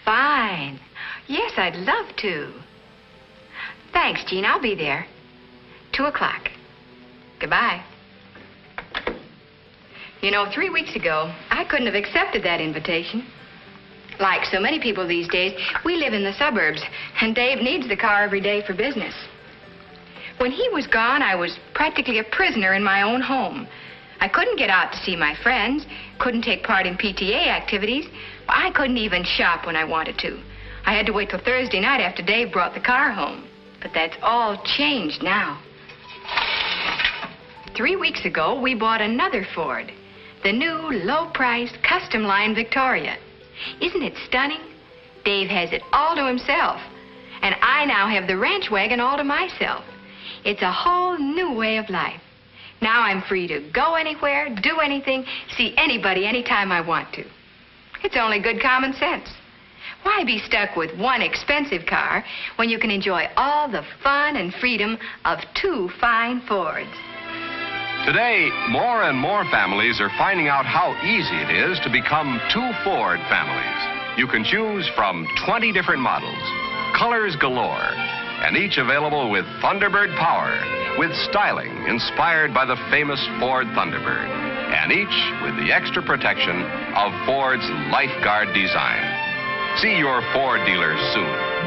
Fine. Yes, I'd love to. Thanks, Jean. I'll be there. 2 o'clock. Goodbye. You know, 3 weeks ago, I couldn't have accepted that invitation. Like so many people these days, we live in the suburbs, and Dave needs the car every day for business. When he was gone, I was practically a prisoner in my own home. I couldn't get out to see my friends, couldn't take part in PTA activities. I couldn't even shop when I wanted to. I had to wait till Thursday night after Dave brought the car home. But that's all changed now. 3 weeks ago, we bought another Ford. The new, low-priced, custom-line Victoria. Isn't it stunning? Dave has it all to himself. And I now have the ranch wagon all to myself. It's a whole new way of life. Now I'm free to go anywhere, do anything, see anybody anytime I want to. It's only good common sense. Why be stuck with one expensive car when you can enjoy all the fun and freedom of 2 fine Fords? Today, more and more families are finding out how easy it is to become 2 Ford families. You can choose from 20 different models, colors galore, and each available with Thunderbird power, with styling inspired by the famous Ford Thunderbird, and each with the extra protection of Ford's Lifeguard design. See your Ford dealer soon.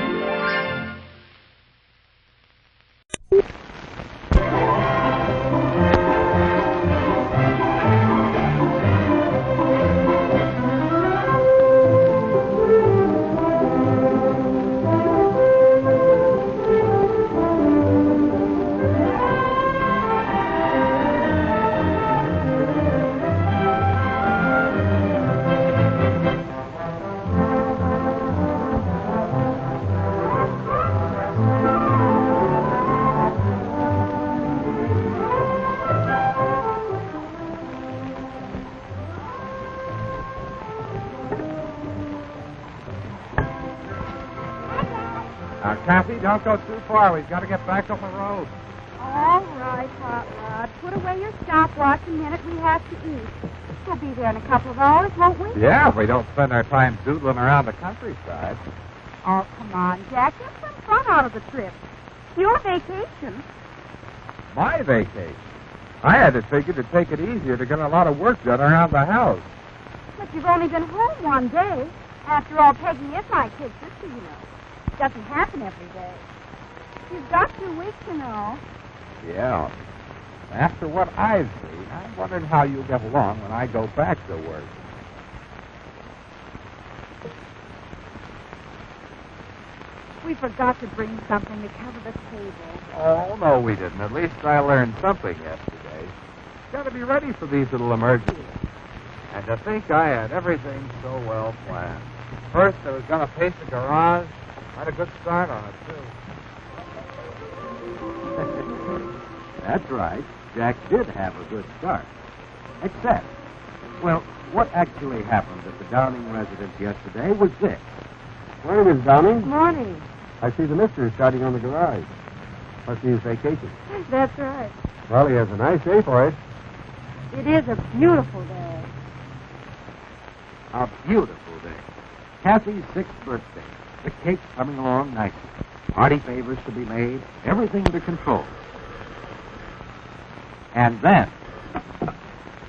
Kathy, don't go too far. We've got to get back on the road. All right, Hot Rod. Put away your stopwatch a minute. We have to eat. We'll be there in a couple of hours, won't we? Yeah, if we don't spend our time doodling around the countryside. Oh, come on, Jack. Get some fun out of the trip. Your vacation. My vacation? I had it figured to take it easier to get a lot of work done around the house. But you've only been home one day. After all, Peggy is my kid sister, you know. It doesn't happen every day. You've got 2 weeks, you know. Yeah. After what I've seen, I'm wondering how you'll get along when I go back to work. We forgot to bring something to cover the table. Oh, no, we didn't. At least I learned something yesterday. Got to be ready for these little emergencies. And to think I had everything so well planned. First, I was going to paint the garage. Had a good start on it, too. That's right. Jack did have a good start. Except, well, what actually happened at the Downing residence yesterday was this. Morning, Miss Downing. Morning. I see the mister is starting on the garage. Must be his vacation. That's right. Well, he has a nice day for it. It is a beautiful day. A beautiful day. Kathy's 6th birthday. The cake coming along nicely. Party favors to be made. Everything under control. And then...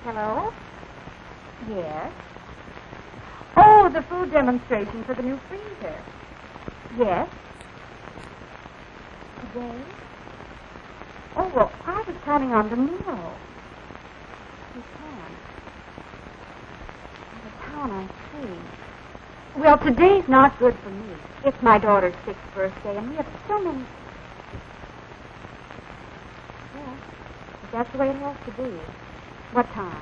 Hello? Yes? Oh, the food demonstration for the new freezer. Yes? Today? Oh, well, I was counting on tomorrow. You can't. Out of town, I see. Well, today's not good for me. It's my daughter's 6th birthday, and we have so many... Yes, but that's the way it has to be. What time?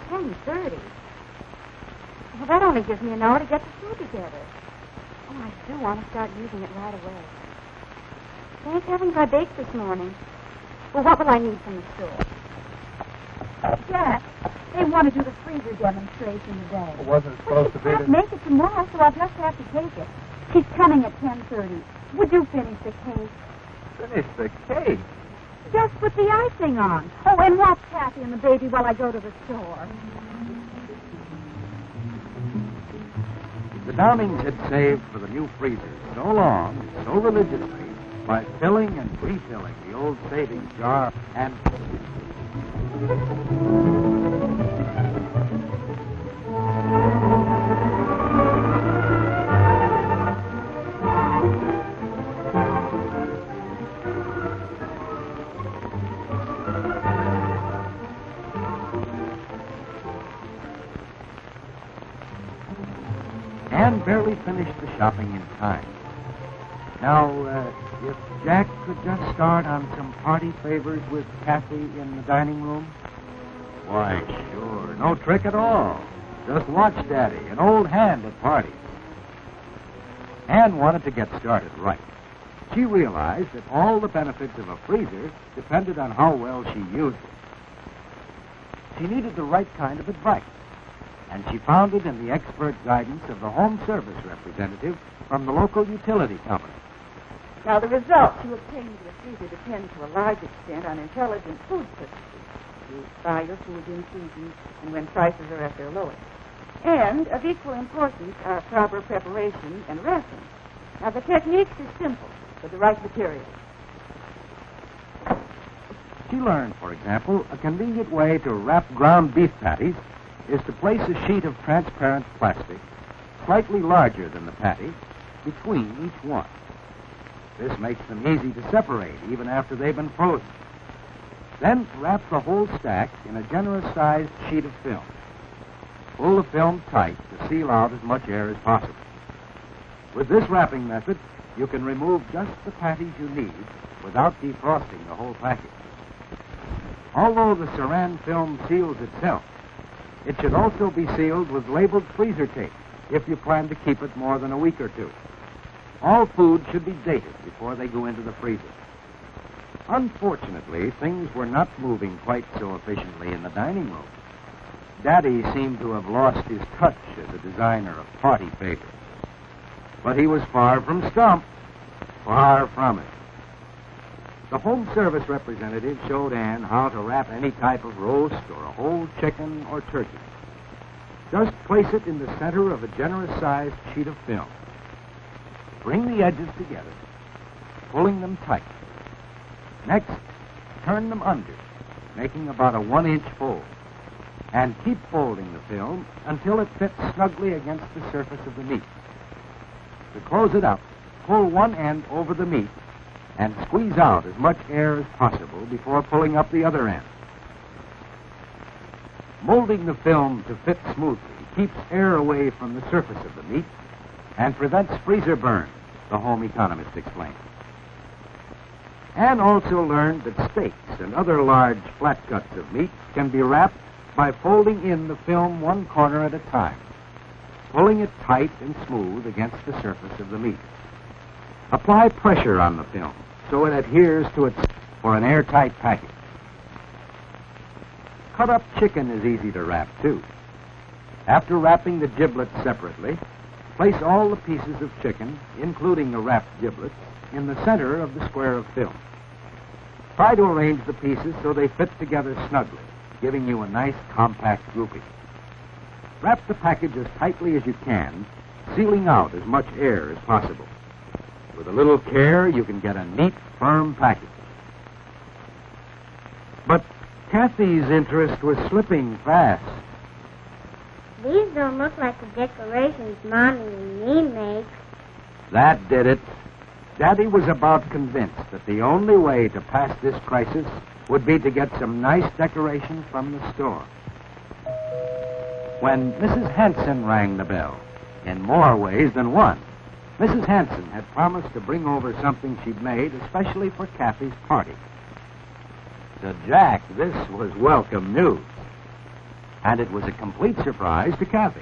10:30. Well, that only gives me an hour to get the food together. Oh, I do want to start using it right away. Thank heavens I baked this morning. Well, what will I need from the store? Jack, they want to do the freezer demonstration today. It wasn't supposed to be... Can't make it tomorrow, so I'll just have to take it. She's coming at 10:30. Would you finish the cake? Finish the cake? Just put the icing on. Oh, and watch Kathy and the baby while I go to the store. The Downings had saved for the new freezer so long, so religiously, by filling and refilling the old savings jar and... Anne barely finished the shopping in time. Now, if Jack could just start on some party favors with Kathy in the dining room? Why, sure. No trick at all. Just watch Daddy, an old hand at parties. Anne wanted to get started right. She realized that all the benefits of a freezer depended on how well she used it. She needed the right kind of advice, and she found it in the expert guidance of the home service representative from the local utility company. Now, the results you obtain with a freezer depend to a large extent on intelligent food purchases. You buy your food in season and when prices are at their lowest. And of equal importance are proper preparation and wrapping. Now, the techniques are simple with the right materials. She learned, for example, a convenient way to wrap ground beef patties is to place a sheet of transparent plastic, slightly larger than the patty, between each one. This makes them easy to separate even after they've been frozen. Then wrap the whole stack in a generous-sized sheet of film. Pull the film tight to seal out as much air as possible. With this wrapping method, you can remove just the patties you need without defrosting the whole package. Although the Saran film seals itself, it should also be sealed with labeled freezer tape if you plan to keep it more than a week or two. All food should be dated before they go into the freezer. Unfortunately, things were not moving quite so efficiently in the dining room. Daddy seemed to have lost his touch as a designer of party favors. But he was far from stumped. Far from it. The home service representative showed Anne how to wrap any type of roast or a whole chicken or turkey. Just place it in the center of a generous-sized sheet of film. Bring the edges together, pulling them tight. Next, turn them under, making about a 1-inch fold. And keep folding the film until it fits snugly against the surface of the meat. To close it up, pull one end over the meat and squeeze out as much air as possible before pulling up the other end. Molding the film to fit smoothly keeps air away from the surface of the meat and prevents freezer burn, the home economist explained. Anne also learned that steaks and other large flat cuts of meat can be wrapped by folding in the film one corner at a time, pulling it tight and smooth against the surface of the meat. Apply pressure on the film so it adheres to it for an airtight package. Cut up chicken is easy to wrap, too. After wrapping the giblets separately, place all the pieces of chicken, including the wrapped giblets, in the center of the square of film. Try to arrange the pieces so they fit together snugly, giving you a nice compact grouping. Wrap the package as tightly as you can, sealing out as much air as possible. With a little care, you can get a neat, firm package. But Kathy's interest was slipping fast. These don't look like the decorations Mommy and me make. That did it. Daddy was about convinced that the only way to pass this crisis would be to get some nice decorations from the store. When Mrs. Hanson rang the bell, in more ways than one, Mrs. Hanson had promised to bring over something she'd made especially for Kathy's party. To Jack, this was welcome news. And it was a complete surprise to Kathy.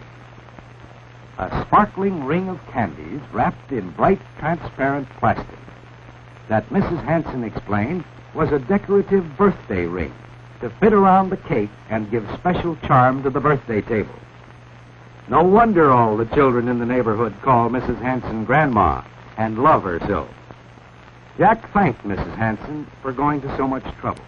A sparkling ring of candies wrapped in bright, transparent plastic that Mrs. Hanson explained was a decorative birthday ring to fit around the cake and give special charm to the birthday table. No wonder all the children in the neighborhood call Mrs. Hanson Grandma and love her so. Jack thanked Mrs. Hanson for going to so much trouble.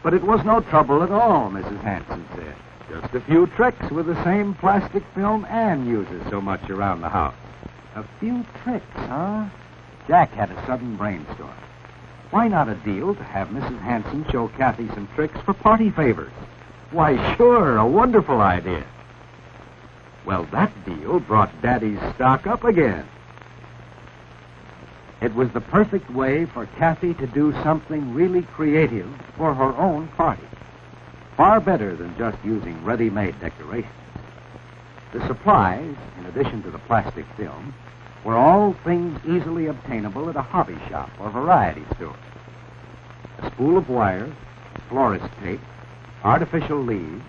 But it was no trouble at all, Mrs. Hanson said. Just a few tricks with the same plastic film Ann uses so much around the house. A few tricks, huh? Jack had a sudden brainstorm. Why not a deal to have Mrs. Hanson show Kathy some tricks for party favors? Why, sure, a wonderful idea. Well, that deal brought Daddy's stock up again. It was the perfect way for Kathy to do something really creative for her own party. Far better than just using ready-made decorations. The supplies, in addition to the plastic film, were all things easily obtainable at a hobby shop or variety store. A spool of wire, florist tape, artificial leaves,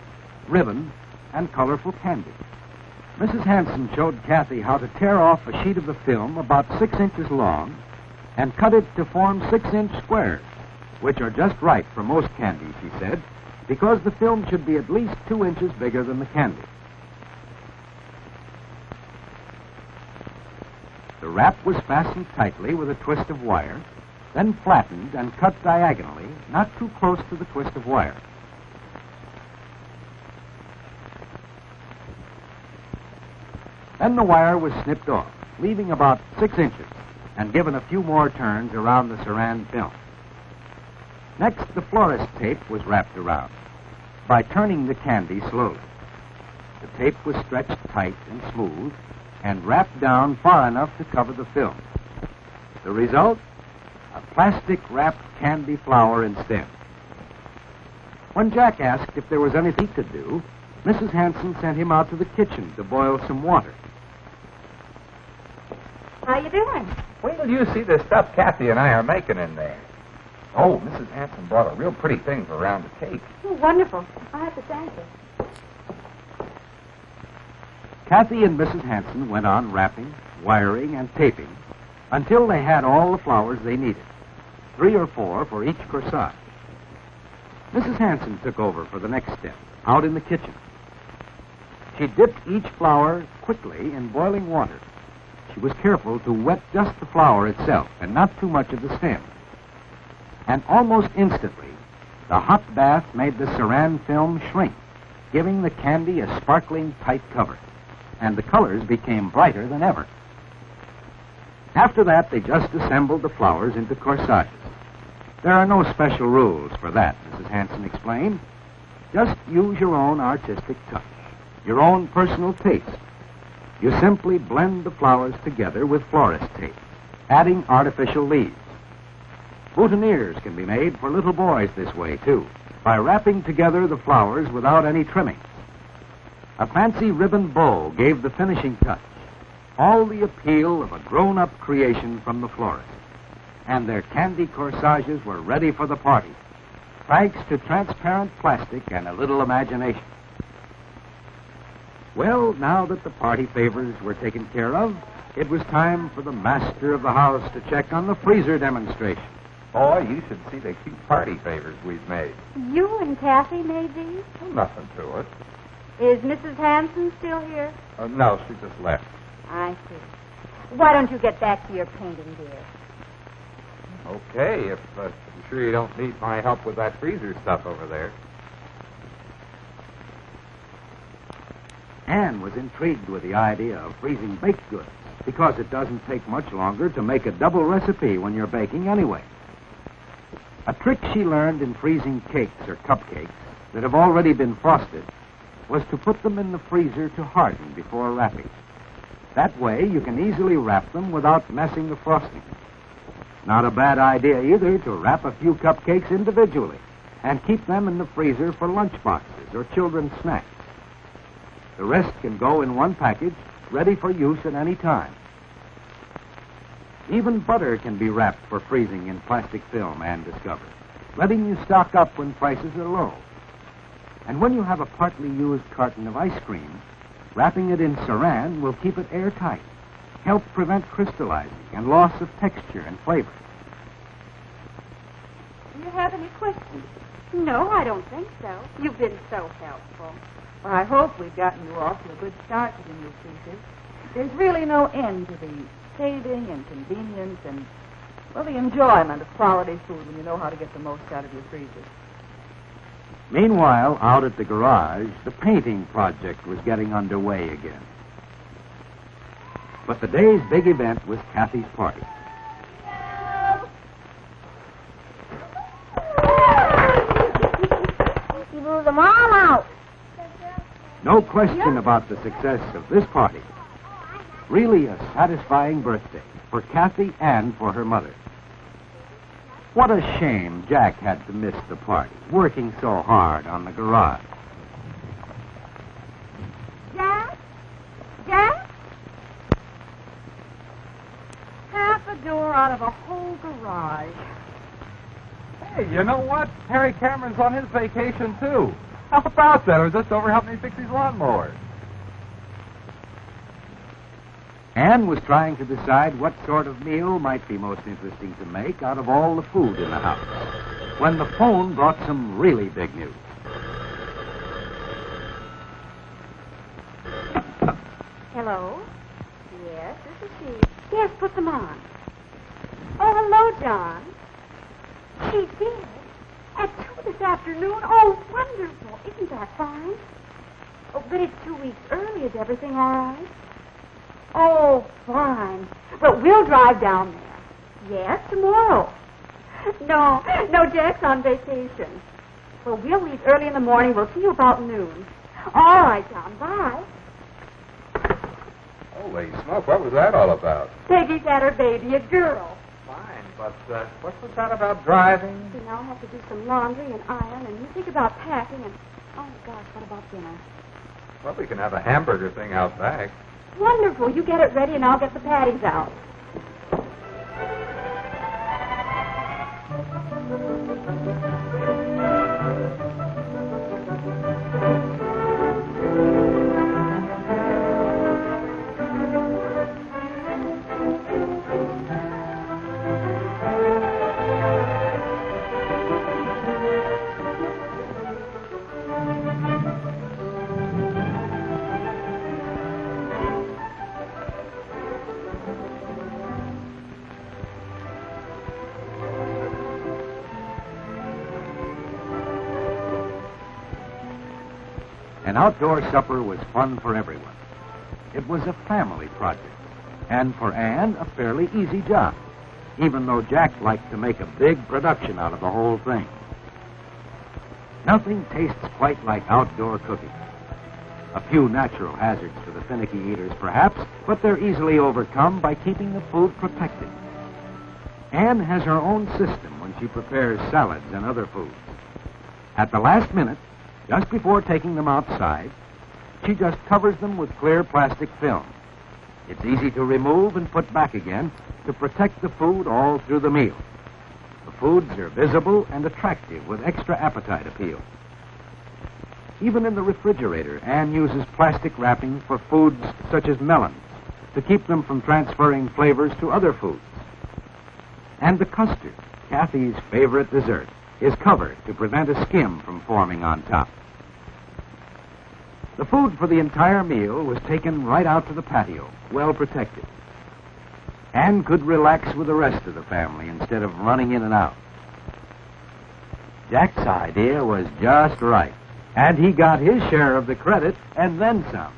ribbon, and colorful candy. Mrs. Hanson showed Kathy how to tear off a sheet of the film about 6 inches long and cut it to form 6-inch squares, which are just right for most candy, she said, because the film should be at least 2 inches bigger than the candy. The wrap was fastened tightly with a twist of wire, then flattened and cut diagonally, not too close to the twist of wire. Then the wire was snipped off, leaving about 6 inches, and given a few more turns around the Saran film. Next, the florist tape was wrapped around by turning the candy slowly. The tape was stretched tight and smooth and wrapped down far enough to cover the film. The result? A plastic-wrapped candy flower instead. When Jack asked if there was anything to do, Mrs. Hanson sent him out to the kitchen to boil some water. How you doing? Wait till you see the stuff Kathy and I are making in there. Oh, Mrs. Hanson brought a real pretty thing for around the cake. Oh, wonderful. I have to thank you. Kathy and Mrs. Hanson went on wrapping, wiring, and taping until they had all the flowers they needed, 3 or 4 for each corsage. Mrs. Hanson took over for the next step, out in the kitchen. She dipped each flower quickly in boiling water. She was careful to wet just the flower itself and not too much of the stem. And almost instantly, the hot bath made the Saran film shrink, giving the candy a sparkling, tight cover, and the colors became brighter than ever. After that, they just assembled the flowers into corsages. There are no special rules for that, Mrs. Hanson explained. Just use your own artistic touch, your own personal taste. You simply blend the flowers together with florist tape, adding artificial leaves. Boutonnieres can be made for little boys this way, too, by wrapping together the flowers without any trimmings. A fancy ribbon bow gave the finishing touch, all the appeal of a grown-up creation from the florist. And their candy corsages were ready for the party, thanks to transparent plastic and a little imagination. Well, now that the party favors were taken care of, it was time for the master of the house to check on the freezer demonstration. Boy, you should see the cute party favors we've made. You and Kathy made these? Well, nothing to it. Is Mrs. Hanson still here? No, she just left. I see. Why don't you get back to your painting, dear? Okay, if you're sure you don't need my help with that freezer stuff over there. Anne was intrigued with the idea of freezing baked goods because it doesn't take much longer to make a double recipe when you're baking anyway. A trick she learned in freezing cakes or cupcakes that have already been frosted was to put them in the freezer to harden before wrapping. That way you can easily wrap them without messing the frosting. Not a bad idea either to wrap a few cupcakes individually and keep them in the freezer for lunch boxes or children's snacks. The rest can go in one package, ready for use at any time. Even butter can be wrapped for freezing in plastic film, Anne discovered, letting you stock up when prices are low. And when you have a partly used carton of ice cream, wrapping it in Saran will keep it airtight, help prevent crystallizing and loss of texture and flavor. Do you have any questions? No, I don't think so. You've been so helpful. Well, I hope we've gotten you off to a good start with the new freezer. There's really no end to the saving and convenience and, well, the enjoyment of quality food when you know how to get the most out of your freezer. Meanwhile, out at the garage, the painting project was getting underway again. But the day's big event was Kathy's party. You blew them all out. No question about the success of this party. Really a satisfying birthday for Kathy and for her mother. What a shame Jack had to miss the party, working so hard on the garage. Jack? Jack? Half a door out of a whole garage. Hey, you know what? Harry Cameron's on his vacation, too. How about that? Or just over helping me fix his lawnmower. Anne was trying to decide what sort of meal might be most interesting to make out of all the food in the house, when the phone brought some really big news. Hello? Yes, this is she. Yes, put them on. Oh, hello, John. She did. At 2 this afternoon. Oh, wonderful. Isn't that fine? Oh, but it's 2 weeks early. Is everything all right? Oh, fine. But we'll drive down there. Yes, tomorrow. No, Jack's on vacation. Well, we'll leave early in the morning. We'll see you about noon. All right, John. Bye. Holy smoke, what was that all about? Peggy's had her baby, a girl. Fine, but what was that about driving? You know, I have to do some laundry and iron, and you think about packing, and, oh, gosh, what about dinner? Well, we can have a hamburger thing out back. Wonderful. You get it ready, and I'll get the patties out. An outdoor supper was fun for everyone. It was a family project, and for Anne, a fairly easy job, even though Jack liked to make a big production out of the whole thing. Nothing tastes quite like outdoor cooking. A few natural hazards for the finicky eaters, perhaps, but they're easily overcome by keeping the food protected. Anne has her own system when she prepares salads and other foods. At the last minute, just before taking them outside, she just covers them with clear plastic film. It's easy to remove and put back again to protect the food all through the meal. The foods are visible and attractive with extra appetite appeal. Even in the refrigerator, Anne uses plastic wrapping for foods such as melons to keep them from transferring flavors to other foods. And the custard, Kathy's favorite dessert, is covered to prevent a skim from forming on top. The food for the entire meal was taken right out to the patio, well protected. Anne could relax with the rest of the family instead of running in and out. Jack's idea was just right, and he got his share of the credit and then some.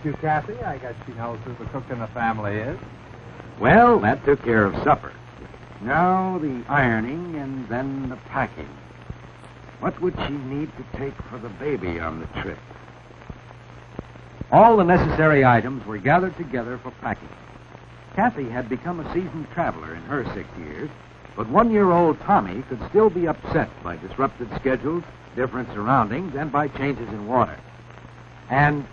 you, Kathy. I guess she knows who the cook in the family is. Well, that took care of supper. Now the ironing and then the packing. What would she need to take for the baby on the trip? All the necessary items were gathered together for packing. Kathy had become a seasoned traveler in her 6 years, but 1-year-old Tommy could still be upset by disrupted schedules, different surroundings, and by changes in water. And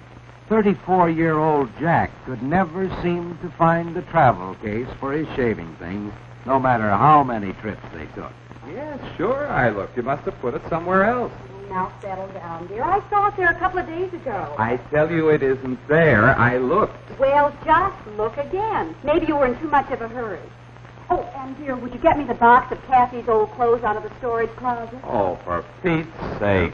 34-year-old Jack could never seem to find the travel case for his shaving things, no matter how many trips they took. Yes, sure I looked. You must have put it somewhere else. Now settle down, dear. I saw it there a couple of days ago. I tell you it isn't there. I looked. Well, just look again. Maybe you were in too much of a hurry. Oh, and dear, would you get me the box of Kathy's old clothes out of the storage closet? Oh, for Pete's sake.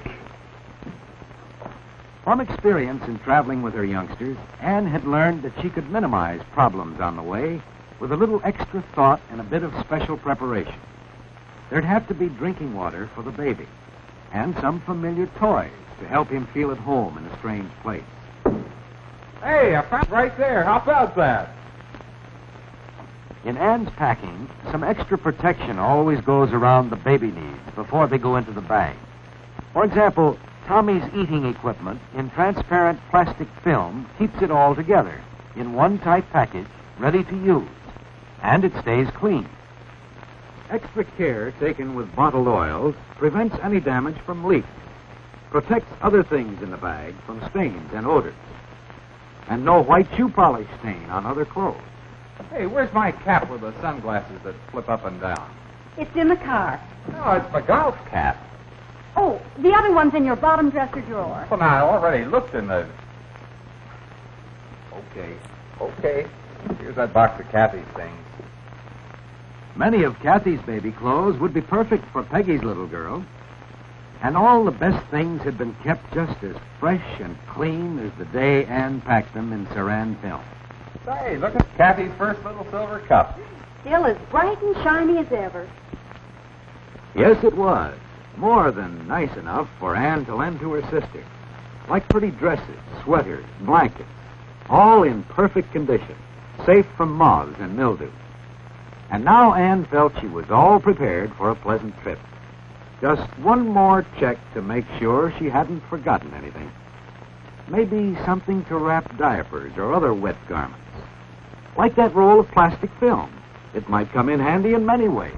From experience in traveling with her youngsters, Anne had learned that she could minimize problems on the way with a little extra thought and a bit of special preparation. There'd have to be drinking water for the baby and some familiar toys to help him feel at home in a strange place. Hey, I found it right there. How about that? In Anne's packing, some extra protection always goes around the baby needs before they go into the bag. For example, Tommy's eating equipment in transparent plastic film keeps it all together in one tight package, ready to use, and it stays clean. Extra care taken with bottled oils prevents any damage from leaks, protects other things in the bag from stains and odors, and no white shoe polish stain on other clothes. Hey, where's my cap with the sunglasses that flip up and down? It's in the car. No, it's my golf cap. Oh, the other one's in your bottom dresser drawer. Well, now, I already looked in the... Okay. Here's that box of Kathy's things. Many of Kathy's baby clothes would be perfect for Peggy's little girl. And all the best things had been kept just as fresh and clean as the day Anne packed them in Saran film. Say, look at Kathy's first little silver cup. Still as bright and shiny as ever. Yes, it was. More than nice enough for Anne to lend to her sister. Like pretty dresses, sweaters, blankets. All in perfect condition, safe from moths and mildew. And now Anne felt she was all prepared for a pleasant trip. Just one more check to make sure she hadn't forgotten anything. Maybe something to wrap diapers or other wet garments. Like that roll of plastic film. It might come in handy in many ways.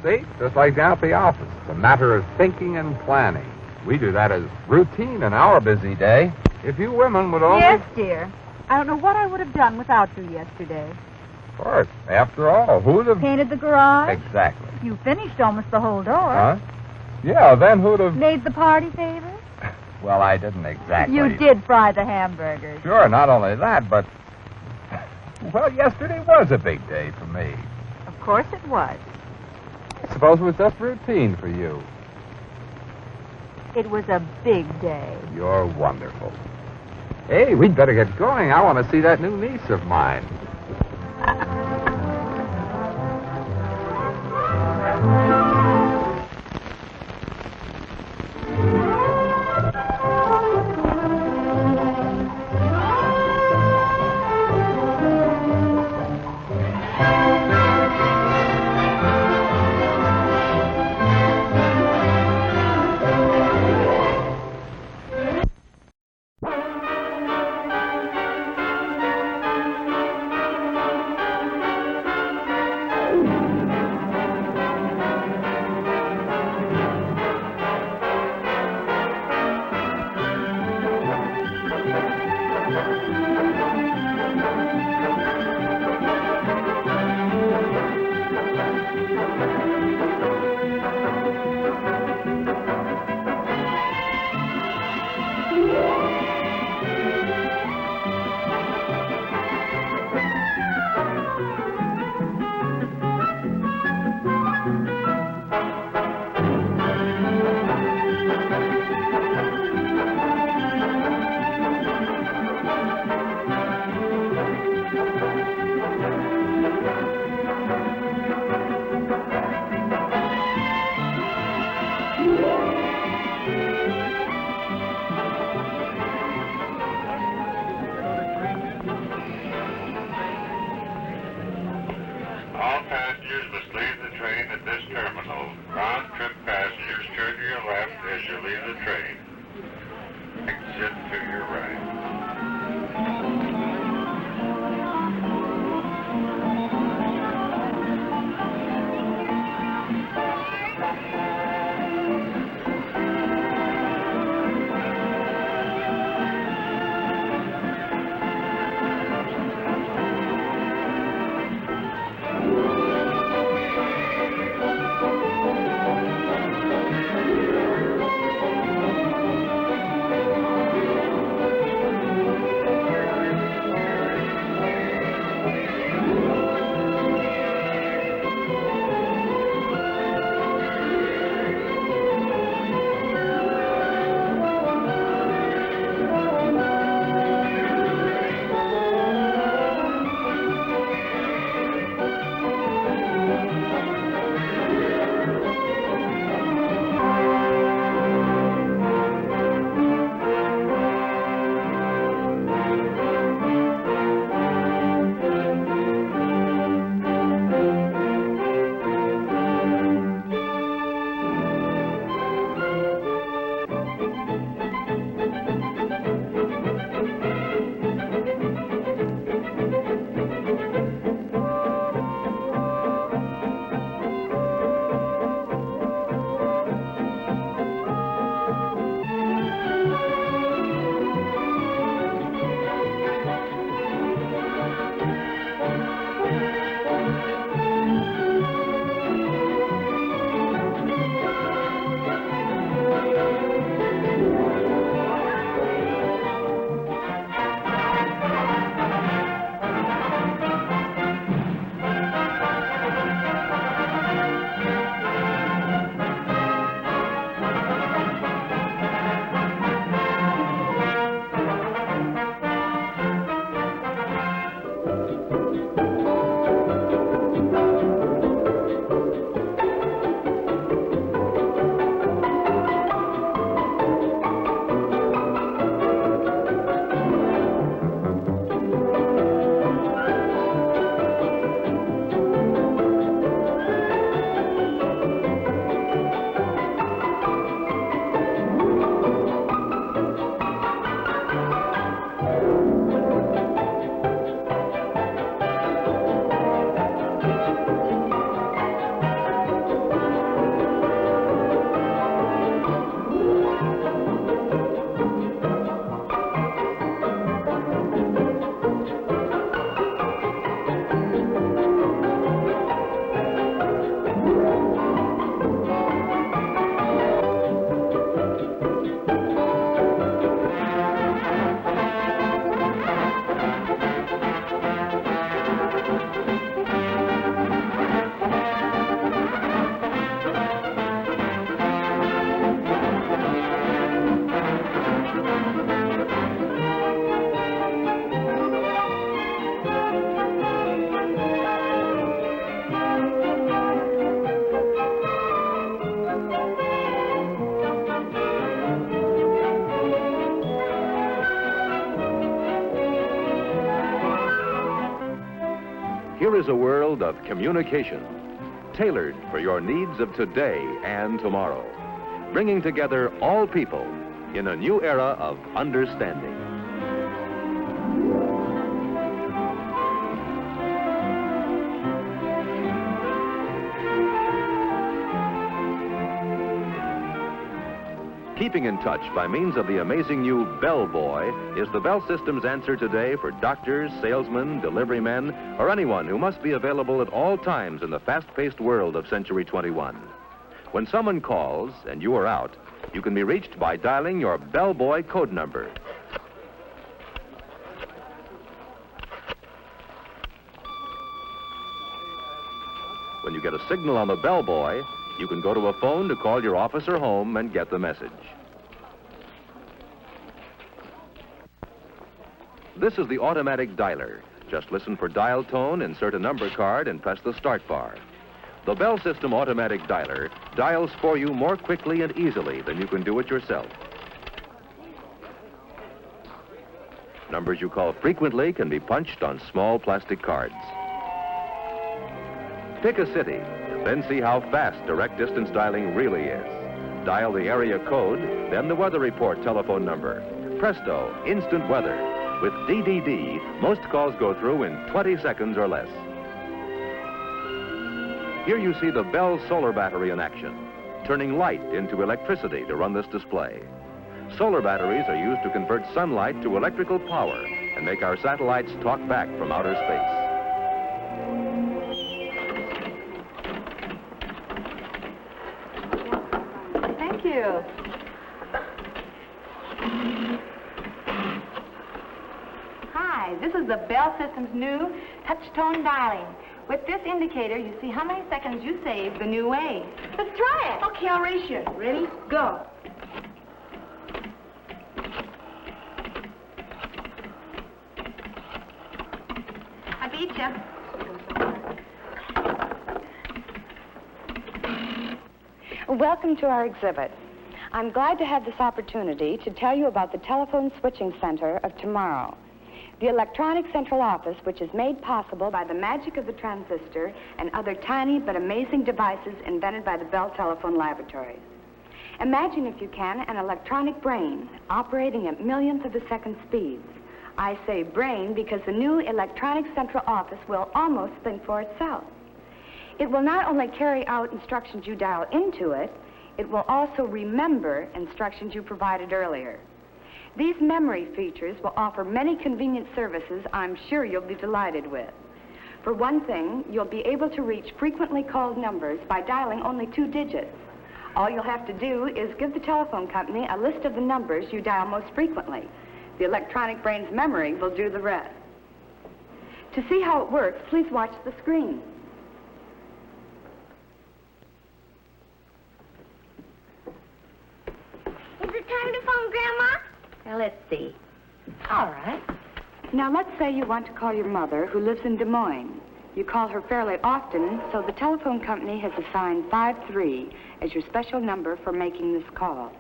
See? Just like down at the office. It's a matter of thinking and planning. We do that as routine in our busy day. If you women would only... Yes, dear. I don't know what I would have done without you yesterday. Of course. After all, who'd have... Painted the garage. Exactly. You finished almost the whole door. Huh? Yeah, then who'd have... Made the party favors. Well, I didn't exactly. You did fry the hamburgers. Sure, not only that, but... Well, yesterday was a big day for me. Of course it was. I suppose it was just routine for you. It was a big day. You're wonderful. Hey, we'd better get going. I want to see that new niece of mine. passengers must leave the train at this terminal. Round-trip passengers turn to your left as you leave the train. Exit to your right. Here is a world of communication, tailored for your needs of today and tomorrow, bringing together all people in a new era of understanding. Keeping in touch by means of the amazing new Bell Boy is the Bell System's answer today for doctors, salesmen, delivery men, or anyone who must be available at all times in the fast-paced world of Century 21. When someone calls and you are out, you can be reached by dialing your Bell Boy code number. When you get a signal on the Bell Boy, you can go to a phone to call your office or home and get the message. This is the automatic dialer. Just listen for dial tone, insert a number card, and press the start bar. The Bell System automatic dialer dials for you more quickly and easily than you can do it yourself. Numbers you call frequently can be punched on small plastic cards. Pick a city, then see how fast direct distance dialing really is. Dial the area code, then the weather report telephone number. Presto, instant weather. With DDD, most calls go through in 20 seconds or less. Here you see the Bell solar battery in action, turning light into electricity to run this display. Solar batteries are used to convert sunlight to electrical power and make our satellites talk back from outer space. Thank you. Hi, this is the Bell System's new touch-tone dialing. With this indicator, you see how many seconds you save the new way. Let's try it. Okay, I'll race you. Ready? Go. I beat you. Welcome to our exhibit. I'm glad to have this opportunity to tell you about the telephone switching center of tomorrow. The electronic central office, which is made possible by the magic of the transistor and other tiny but amazing devices invented by the Bell Telephone Laboratories. Imagine, if you can, an electronic brain operating at millionth of a second speeds. I say brain because the new electronic central office will almost think for itself. It will not only carry out instructions you dial into it, it will also remember instructions you provided earlier. These memory features will offer many convenient services I'm sure you'll be delighted with. For one thing, you'll be able to reach frequently called numbers by dialing only 2 digits. All you'll have to do is give the telephone company a list of the numbers you dial most frequently. The electronic brain's memory will do the rest. To see how it works, please watch the screen. Is it time to phone Grandma? Now, let's see. All right. Now, let's say you want to call your mother, who lives in Des Moines. You call her fairly often, so the telephone company has assigned 53 as your special number for making this call.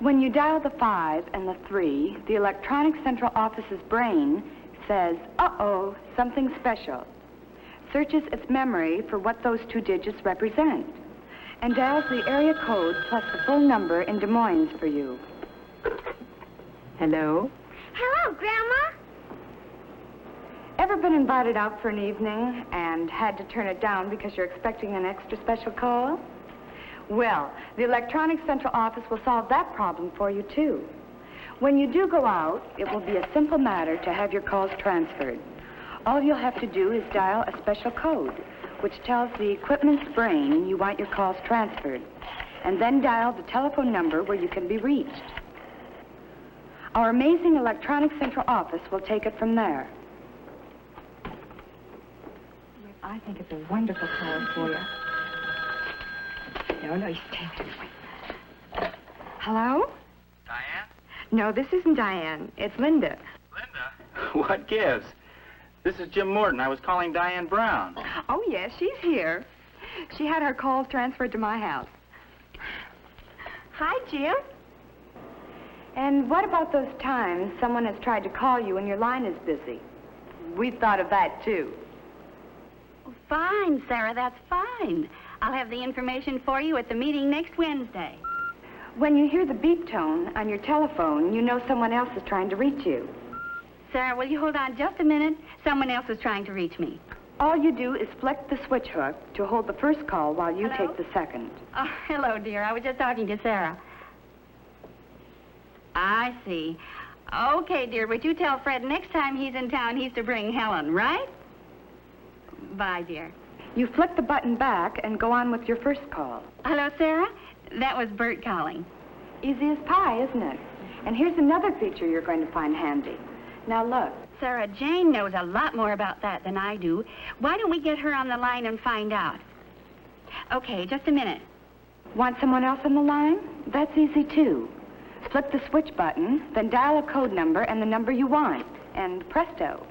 When you dial the 5 and the 3, the electronic central office's brain says, uh-oh, something special, searches its memory for what those 2 digits represent, and dials the area code plus the full number in Des Moines for you. Hello? Hello, Grandma. Ever been invited out for an evening and had to turn it down because you're expecting an extra special call? Well, the electronic central office will solve that problem for you, too. When you do go out, it will be a simple matter to have your calls transferred. All you'll have to do is dial a special code, which tells the equipment's brain you want your calls transferred, and then dial the telephone number where you can be reached. Our amazing electronic central office will take it from there. I think it's a wonderful call for you. No, you stay there. Hello? Diane? No, this isn't Diane. It's Linda. Linda? What gives? This is Jim Morton. I was calling Diane Brown. Oh, yes, she's here. She had her calls transferred to my house. Hi, Jim. And what about those times someone has tried to call you and your line is busy? We've thought of that, too. Oh, fine, Sarah, that's fine. I'll have the information for you at the meeting next Wednesday. When you hear the beep tone on your telephone, you know someone else is trying to reach you. Sarah, will you hold on just a minute? Someone else is trying to reach me. All you do is flick the switch hook to hold the first call while you Hello? take the second. Oh, hello, dear. I was just talking to Sarah. I see. Okay, dear, but you tell Fred next time he's in town he's to bring Helen, right? Bye, dear. You flick the button back and go on with your first call. Hello, Sarah? That was Bert calling. Easy as pie, isn't it? And here's another feature you're going to find handy. Now, look. Sarah, Jane knows a lot more about that than I do. Why don't we get her on the line and find out? Okay, just a minute. Want someone else on the line? That's easy, too. Flip the switch button, then dial a code number and the number you want, and presto.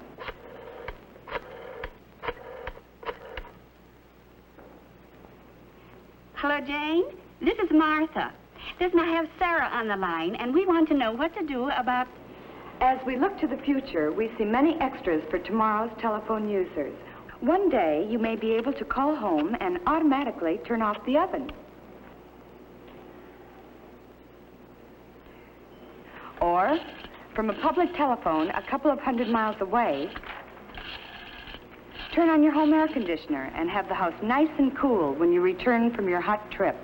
Hello, Jane? This is Martha. Listen, I have Sarah on the line, and we want to know what to do about... As we look to the future, we see many extras for tomorrow's telephone users. One day, you may be able to call home and automatically turn off the oven. Or, from a public telephone a couple of 100 miles away, turn on your home air conditioner and have the house nice and cool when you return from your hot trip.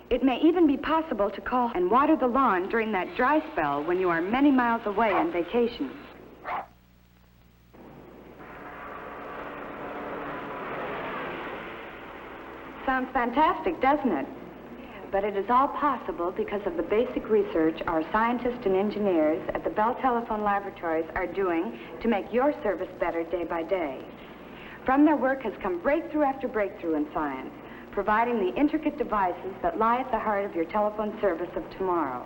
It may even be possible to call and water the lawn during that dry spell when you are many miles away on vacation. Sounds fantastic, doesn't it? But it is all possible because of the basic research our scientists and engineers at the Bell Telephone Laboratories are doing to make your service better day by day. From their work has come breakthrough after breakthrough in science, providing the intricate devices that lie at the heart of your telephone service of tomorrow.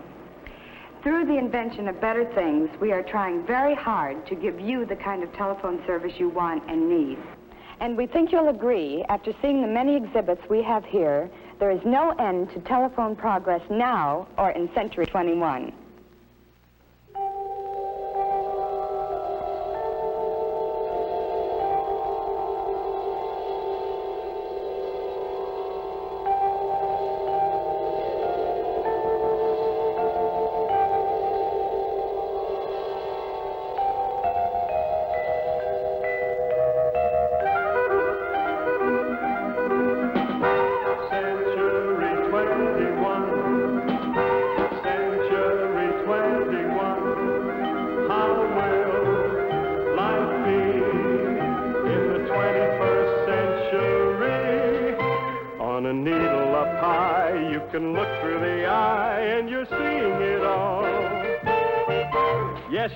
Through the invention of better things, we are trying very hard to give you the kind of telephone service you want and need. And we think you'll agree, after seeing the many exhibits we have here, there is no end to telephone progress now or in Century 21.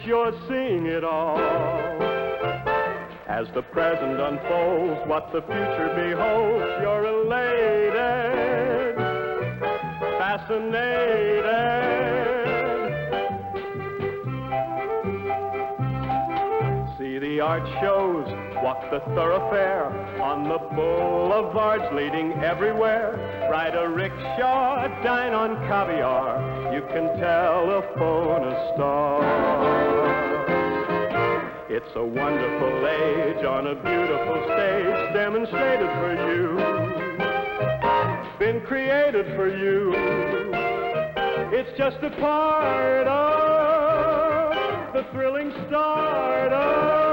You're seeing it all. As the present unfolds, what the future beholds, you're elated, fascinated. See the art shows, walk the thoroughfare, on the boulevards leading everywhere. Ride a rickshaw, dine on caviar, you can telephone a star. It's a wonderful age on a beautiful stage, demonstrated for you, been created for you. It's just a part of the thrilling start of